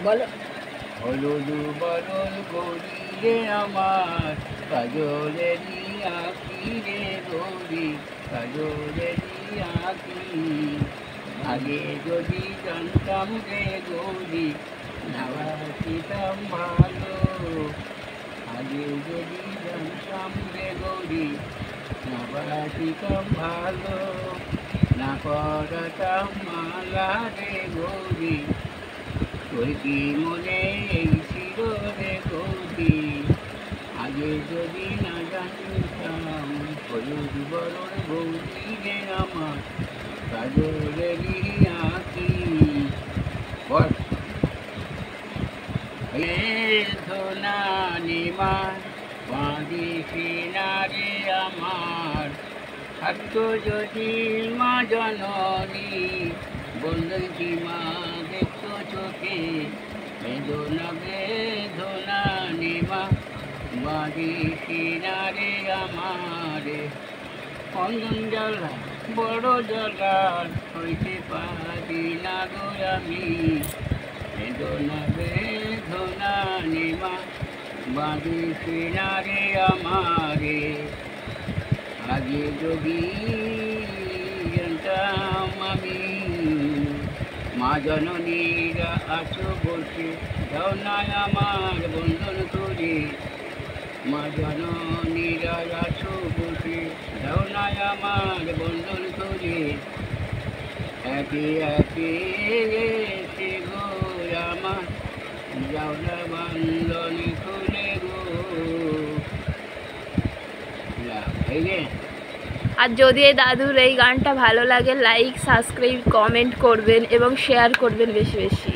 বলো। হলুদ বরণ গৌরী রে আমার, কাজলে আঁকি রে গৌরী, কাজলে আঁকি। আগে যদি জানতাম রে গৌরী, নাবাসিতাম ভালো। আগে যদি জানতাম রে গৌরী, নাবাসিতাম ভালো। না পড়াতাম মালা রে গৌরী, তোর কি মনে এই ছিল রে গৌরী। আগে যদি না জানতাম, হলুদ বরণ গৌরী রে আমার, কাজলে আঁকি। বল। ধনা নিমা বাঁধি সিনারে আমার, থাকতো যদি মা জননী, বললেন কি মা দেখতো চোখে, বেদনা বেদনা নিমা বাঁধি সিনারে আমারে। অন্দন জ্বালা বড় জ্বালা, হইতে পারি না গো আমি, বেদনা বেদনা নিমা বাঁধি সিনারে আমারে। আগে যদি জানতাম আমি, মা জননীরা আছো বসে, দাও না আমার বন্ধন করে। মা জননীরা আছো বসে, দাও না আমার বন্ধন করে। একে একে এসে গো আমার, যাও না বন্ধন খুলে গো। এই রে। আর যদি এই দাদুর এই গানটা ভালো লাগে, লাইক, সাবস্ক্রাইব, কমেন্ট করবেন এবং শেয়ার করবেন বেশি বেশি।